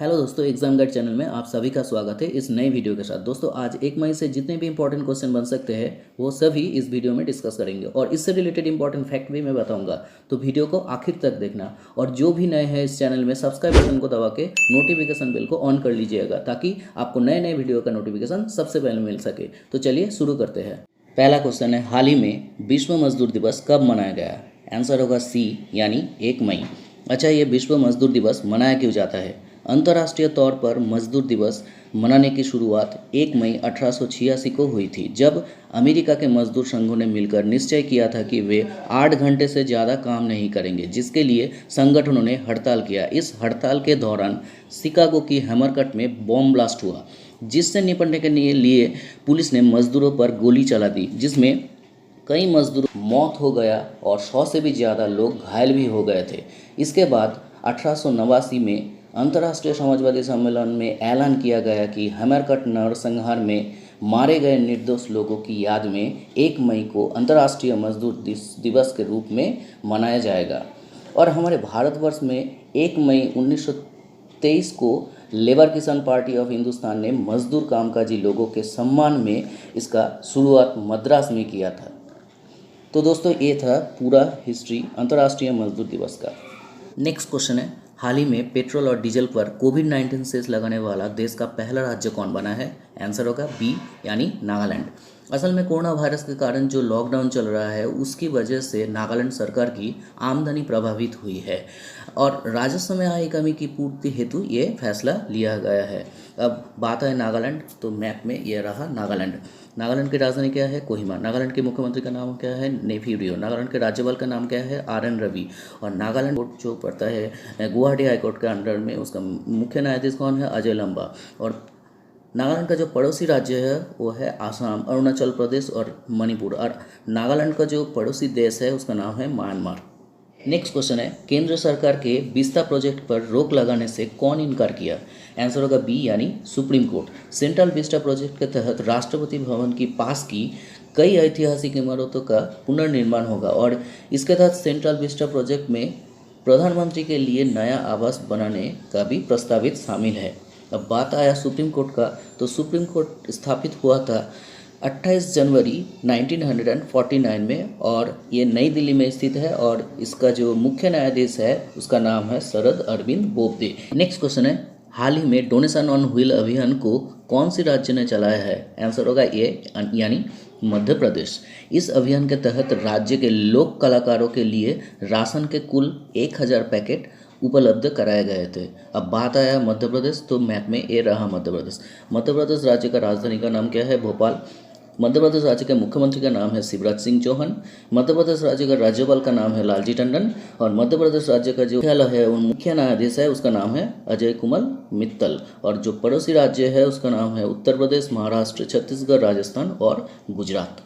Hello दोस्तों, exam guide channel में आप सभी का स्वागत है इस नए वीडियो के साथ। दोस्तों आज 1 मई से जितने भी इंपॉर्टेंट क्वेश्चन बन सकते हैं वो सभी इस वीडियो में डिस्कस करेंगे और इससे रिलेटेड इंपॉर्टेंट फैक्ट भी मैं बताऊंगा। तो वीडियो को आखिर तक देखना और जो भी नए हैं इस चैनल में सब्सक्राइब बटन को दबा के नोटिफिकेशन बेल को ऑन कर लीजिएगा ताकि आपको नए नए वीडियो का नोटिफिकेशन सबसे पहले मिल सके। तो चलिए शुरू करते हैं। पहला क्वेश्चन है, हाल ही में विश्व मजदूर दिवस कब मनाया गया? आंसर होगा सी यानी 1 मई। अच्छा, ये विश्व मजदूर दिवस मनाया क्यों जाता है? अंतर्राष्ट्रीय तौर पर मजदूर दिवस मनाने की शुरुआत 1 मई 1886 को हुई थी, जब अमेरिका के मजदूर संघों ने मिलकर निश्चय किया था कि वे 8 घंटे से ज़्यादा काम नहीं करेंगे, जिसके लिए संगठनों ने हड़ताल किया। इस हड़ताल के दौरान शिकागो की हैमरकट में बॉम्ब ब्लास्ट हुआ, जिससे निपटने के लिए पुलिस ने मजदूरों पर गोली चला दी, जिसमें कई मजदूर मौत हो गया और 100 से भी ज़्यादा लोग घायल भी हो गए थे। इसके बाद 1889 में अंतर्राष्ट्रीय समाजवादी सम्मेलन में ऐलान किया गया कि हैमरकट नरसंहार में मारे गए निर्दोष लोगों की याद में 1 मई को अंतर्राष्ट्रीय मजदूर दिवस के रूप में मनाया जाएगा। और हमारे भारतवर्ष में 1 मई 1923 को लेबर किसान पार्टी ऑफ हिंदुस्तान ने मजदूर कामकाजी लोगों के सम्मान में इसका शुरुआत मद्रास में किया था। तो दोस्तों ये था पूरा हिस्ट्री अंतर्राष्ट्रीय मजदूर दिवस का। नेक्स्ट क्वेश्चन है, हाल ही में पेट्रोल और डीजल पर कोविड-19 सेस लगाने वाला देश का पहला राज्य कौन बना है? आंसर होगा बी यानी नागालैंड। असल में कोरोना वायरस के कारण जो लॉकडाउन चल रहा है उसकी वजह से नागालैंड सरकार की आमदनी प्रभावित हुई है और राजस्व में आई कमी की पूर्ति हेतु ये फैसला लिया गया है। अब बात है नागालैंड, तो मैप में ये रहा नागालैंड। नागालैंड की राजधानी क्या है? कोहिमा। नागालैंड के मुख्यमंत्री का नाम क्या है? नेफी। नागालैंड के राज्यपाल का नाम क्या है? RN रवि। और नागालैंड कोर्ट जो पड़ता है गुवाहाटी हाईकोर्ट के अंडर में, उसका मुख्य न्यायाधीश कौन है? अजय लंबा। और नागालैंड का जो पड़ोसी राज्य है वो है आसाम, अरुणाचल प्रदेश और मणिपुर। और नागालैंड का जो पड़ोसी देश है उसका नाम है म्यांमार। नेक्स्ट क्वेश्चन है, केंद्र सरकार के विस्ता प्रोजेक्ट पर रोक लगाने से कौन इनकार किया? आंसर होगा बी यानी supreme court. Central Vista project के तहत राष्ट्रपति भवन की पास की कई ऐतिहासिक इमारतों का पुनर्निर्माण होगा और इसके तहत सेंट्रल विस्टा प्रोजेक्ट में प्रधानमंत्री के लिए नया आवास बनाने का भी प्रस्तावित शामिल है। अब बात आया सुप्रीम कोर्ट का, तो सुप्रीम कोर्ट स्थापित हुआ था 28 जनवरी 1949 में और ये नई दिल्ली में स्थित है और इसका जो मुख्य न्यायाधीश है उसका नाम है शरद अरविंद बोबडे। नेक्स्ट क्वेश्चन है, हाल ही में डोनेशन ऑन व्हील अभियान को कौन सी राज्य ने चलाया है? आंसर होगा ए यानी मध्य प्रदेश। इस अभियान के तहत राज्य के लोक कलाकारों के लिए राशन के कुल 1000 पैकेट उपलब्ध कराए गए थे। अब बात आया मध्य प्रदेश, तो मैप में ए रहा मध्य प्रदेश। मध्य प्रदेश राज्य का राजधानी का नाम क्या है? भोपाल। मध्य प्रदेश राज्य के मुख्यमंत्री का नाम है शिवराज सिंह चौहान। मध्य प्रदेश राज्य का राज्यपाल का नाम है लालजी टंडन और मध्य प्रदेश राज्य का जो मुख्यालय है मुख्य न्यायाधीश है उसका नाम है अजय कुमार मित्तल। और जो पड़ोसी राज्य है उसका नाम है उत्तर प्रदेश, महाराष्ट्र, छत्तीसगढ़, राजस्थान और गुजरात।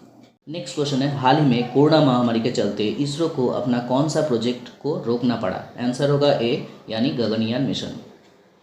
नेक्स्ट क्वेश्चन है, हाल ही में कोरोना महामारी के चलते इसरो को अपना कौन सा प्रोजेक्ट को रोकना पड़ा? आंसर होगा ए यानी गगनयान मिशन।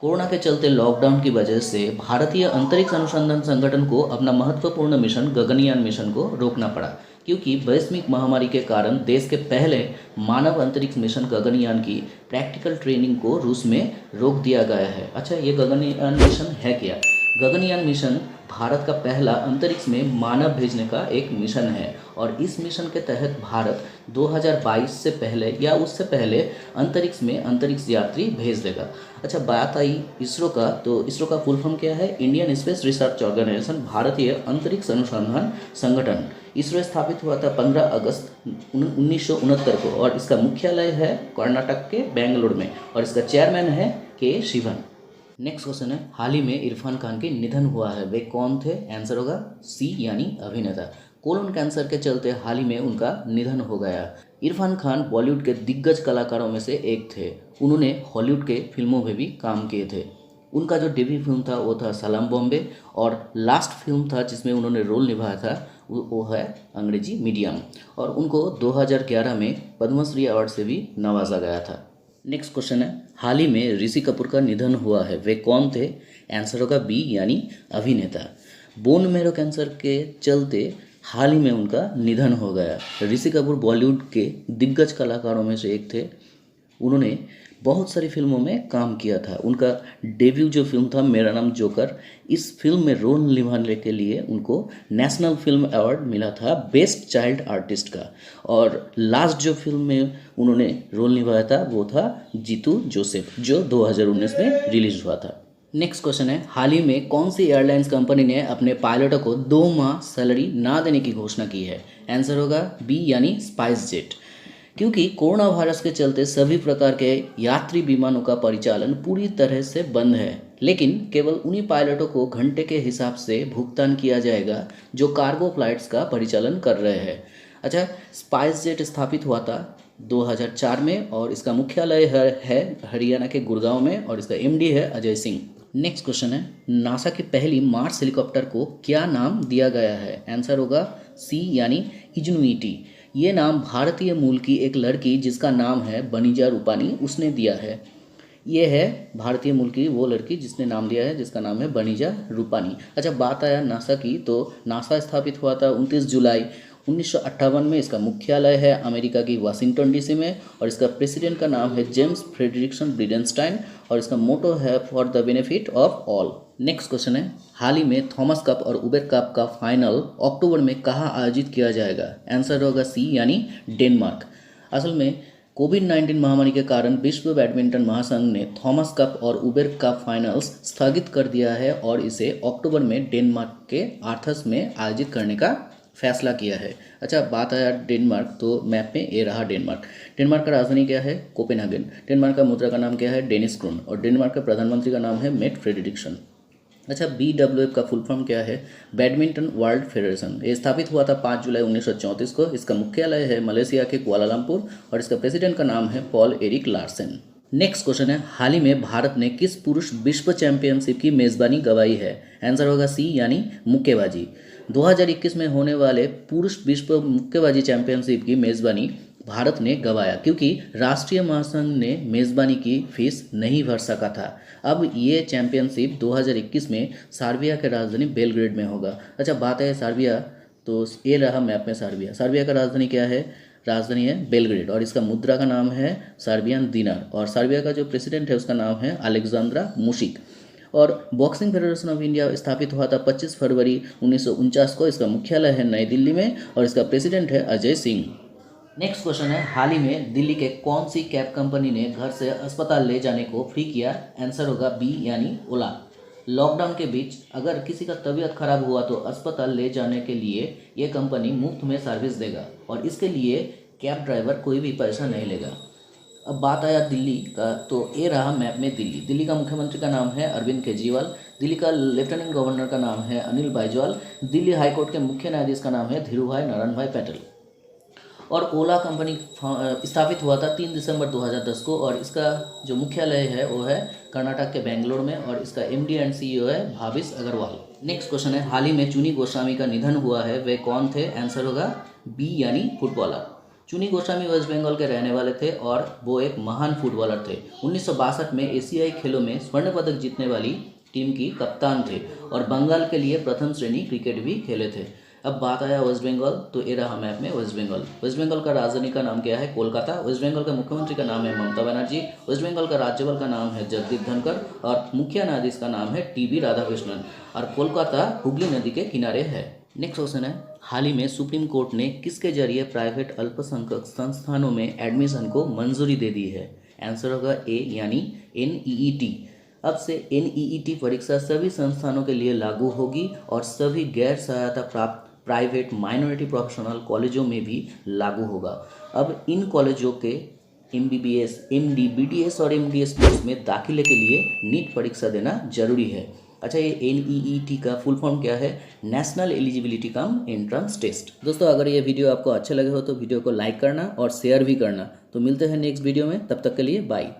कोरोना के चलते लॉकडाउन की वजह से भारतीय अंतरिक्ष अनुसंधान संगठन को अपना महत्वपूर्ण मिशन गगनयान मिशन को रोकना पड़ा, क्योंकि वैश्विक महामारी के कारण देश के पहले मानव अंतरिक्ष मिशन गगनयान की प्रैक्टिकल ट्रेनिंग को रूस में रोक दिया गया है। अच्छा, ये गगनयान मिशन है क्या? गगनयान मिशन भारत का पहला अंतरिक्ष में मानव भेजने का एक मिशन है और इस मिशन के तहत भारत 2022 से पहले या उससे पहले अंतरिक्ष में अंतरिक्ष यात्री भेज देगा। अच्छा, बात आई इसरो का, तो इसरो का फुल फॉर्म क्या है? इंडियन स्पेस रिसर्च ऑर्गेनाइजेशन, भारतीय अंतरिक्ष अनुसंधान संगठन। इसरो स्थापित हुआ था 15 अगस्त 1969 को और इसका मुख्यालय है कर्नाटक के बेंगलुरु में और इसका चेयरमैन है के शिवन। नेक्स्ट क्वेश्चन है, हाल ही में इरफान खान के निधन हुआ है, वे कौन थे? आंसर होगा सी यानी अभिनेता। कोलन कैंसर के चलते हाल ही में उनका निधन हो गया। इरफान खान बॉलीवुड के दिग्गज कलाकारों में से एक थे। उन्होंने हॉलीवुड के फिल्मों में भी काम किए थे। उनका जो डेब्यू फिल्म था वो था सलाम बॉम्बे और लास्ट फिल्म था जिसमें उन्होंने रोल निभाया था वो है अंग्रेजी मीडियम और उनको 2011 में पद्मश्री अवार्ड से भी नवाजा गया था। नेक्स्ट क्वेश्चन है, हाल ही में ऋषि कपूर का निधन हुआ है, वे कौन थे? आंसर होगा बी यानी अभिनेता। बोन मैरो कैंसर के चलते हाल ही में उनका निधन हो गया। ऋषि कपूर बॉलीवुड के दिग्गज कलाकारों में से एक थे। उन्होंने बहुत सारी फिल्मों में काम किया था। उनका डेब्यू जो फिल्म था मेरा नाम जोकर, इस फिल्म में रोल निभाने के लिए उनको नेशनल फिल्म अवार्ड मिला था बेस्ट चाइल्ड आर्टिस्ट का। और लास्ट जो फिल्म में उन्होंने रोल निभाया था वो था जीतू जोसेफ, जो 2019 में रिलीज हुआ था। नेक्स्ट क्वेश्चन है, हाल ही में कौन सी एयरलाइंस कंपनी ने अपने पायलटों को 2 माह सैलरी ना देने की घोषणा की है? आंसर होगा बी यानी स्पाइस जेट। क्योंकि कोरोना वायरस के चलते सभी प्रकार के यात्री विमानों का परिचालन पूरी तरह से बंद है, लेकिन केवल उन्हीं पायलटों को घंटे के हिसाब से भुगतान किया जाएगा जो कार्गो फ्लाइट्स का परिचालन कर रहे हैं। अच्छा, स्पाइस जेट स्थापित हुआ था 2004 में और इसका मुख्यालय है हरियाणा के गुड़गांव में और इसका एमडी है अजय सिंह। नेक्स्ट क्वेश्चन है, नासा की पहली मार्स हेलीकॉप्टर को क्या नाम दिया गया है? आंसर होगा सी यानी इजनुइटी। ये नाम भारतीय मूल की एक लड़की जिसका नाम है बनीजा रूपानी उसने दिया है। ये है भारतीय मूल की वो लड़की जिसने नाम दिया है जिसका नाम है बनीजा रूपानी। अच्छा, बात आया नासा की, तो नासा स्थापित हुआ था 29 जुलाई 1958 में। इसका मुख्यालय है अमेरिका की वाशिंगटन डीसी में और इसका प्रेसिडेंट का नाम है जेम्स फ्रेडरिक्सन ब्रिडेनस्टाइन और इसका मोटो है for the benefit of all. Next question है, हाल ही में थॉमस कप और उबेर कप का फाइनल अक्टूबर में कहाँ आयोजित किया जाएगा? आंसर होगा सी यानी डेनमार्क। असल में कोविड-19 महामारी के कारण विश्व बैडमिंटन महासंघ ने थॉमस कप और उबेर कप फाइनल्स स्थगित कर दिया है और इसे अक्टूबर में डेनमार्क के आर्थस में आयोजित करने का फैसला किया है। अच्छा, बात आया डेनमार्क, तो मैप में ये रहा डेनमार्क। डेनमार्क का राजधानी क्या है? कोपेनहेगन। डेनमार्क का मुद्रा का नाम क्या है? Danish crown. और डेनमार्क के प्रधानमंत्री का नाम है मेट फ्रेडरिक्सन। अच्छा, BWF का फुल फॉर्म क्या है? Badminton world federation. ये स्थापित हुआ था 5 जुलाई 1934 को। इसका मुख्यालय है मलेशिया के कुआलालंपुर और इसका प्रेसिडेंट का नाम है Paul Eric Larsen. Next question है, हाल ही में भारत ने किस पुरुष विश्व चैंपियनशिप की मेजबानी गंवाई है? आंसर होगा सी यानी मुक्केबाजी। 2021 में होने वाले पुरुष विश्व मुक्केबाजी चैंपियनशिप की मेजबानी भारत ने गंवाया क्योंकि राष्ट्रीय महासंघ ने मेज़बानी की फीस नहीं भर सका था। अब ये चैंपियनशिप 2021 में सर्बिया के राजधानी बेलग्रेड में होगा। अच्छा, बात है सर्बिया, तो ये रहा मैप में सर्बिया। सर्बिया का राजधानी क्या है? राजधानी है बेलग्रेड और इसका मुद्रा का नाम है सर्बियन दिनार और सर्बिया का जो प्रेसिडेंट है उसका नाम है अलेक्जेंड्रा मुशिक। और बॉक्सिंग फेडरेशन ऑफ इंडिया स्थापित हुआ था 25 फरवरी 1949 को। इसका मुख्यालय है नई दिल्ली में और इसका प्रेसिडेंट है अजय सिंह। नेक्स्ट क्वेश्चन है, हाल ही में दिल्ली के कौन सी कैब कंपनी ने घर से अस्पताल ले जाने को फ्री किया? आंसर होगा बी यानी ओला। लॉकडाउन के बीच अगर किसी का तबीयत खराब हुआ तो अस्पताल ले जाने के लिए ये कंपनी मुफ्त में सर्विस देगा और इसके लिए कैब ड्राइवर कोई भी पैसा नहीं लेगा। अब बात आया दिल्ली का, तो ये रहा मैप में दिल्ली। दिल्ली का मुख्यमंत्री का नाम है अरविंद केजरीवाल। दिल्ली का लेफ्टिनेंट गवर्नर का नाम है अनिल बैजवाल। दिल्ली हाईकोर्ट के मुख्य न्यायाधीश का नाम है धीरूभाई नारायण भाई पटेल। और ओला कंपनी स्थापित हुआ था 3 दिसंबर 2010 को और इसका जो मुख्यालय है वो है कर्नाटक के बेंगलोर में और इसका एमडी एंड सीईओ है भाविश अग्रवाल। नेक्स्ट क्वेश्चन है, हाल ही में चुनी गोस्वामी का निधन हुआ है, वे कौन थे? आंसर होगा बी यानी फुटबॉलर। चुनी गोस्वामी वेस्ट बंगाल के रहने वाले थे और वो एक महान फुटबॉलर थे। 1962 में एशियाई खेलों में स्वर्ण पदक जीतने वाली टीम की कप्तान थे और बंगाल के लिए प्रथम श्रेणी क्रिकेट भी खेले थे। अब बात आया वेस्ट बंगाल, तो ये रहा मैप में वेस्ट बंगाल। वेस्ट बंगाल का राजधानी का नाम क्या है? कोलकाता। वेस्ट बंगाल का मुख्यमंत्री का नाम है ममता बनर्जी। वेस्ट बंगाल का राज्यपाल का नाम है जगदीप धनखड़ और मुख्य न्यायाधीश का नाम है टीबी राधाकृष्णन और कोलकाता हुगली नदी के किनारे है। नेक्स्ट क्वेश्चन है, हाल ही में सुप्रीम कोर्ट ने किसके जरिए प्राइवेट अल्पसंख्यक संस्थानों में एडमिशन को मंजूरी दे दी है? आंसर होगा ए यानी NEET। अब से NEET परीक्षा सभी संस्थानों के लिए लागू होगी और सभी गैर सहायता प्राप्त प्राइवेट माइनॉरिटी प्रोफेशनल कॉलेजों में भी लागू होगा। अब इन कॉलेजों के MBBS, MD, BDS और MDS कोर्स में दाखिले के लिए नीट परीक्षा देना जरूरी है। अच्छा, ये NEET का फुल फॉर्म क्या है? National Eligibility cum Entrance Test. दोस्तों, अगर ये वीडियो आपको अच्छा लगे हो तो वीडियो को लाइक करना और शेयर भी करना। तो मिलते हैं नेक्स्ट वीडियो में, तब तक के लिए बाय।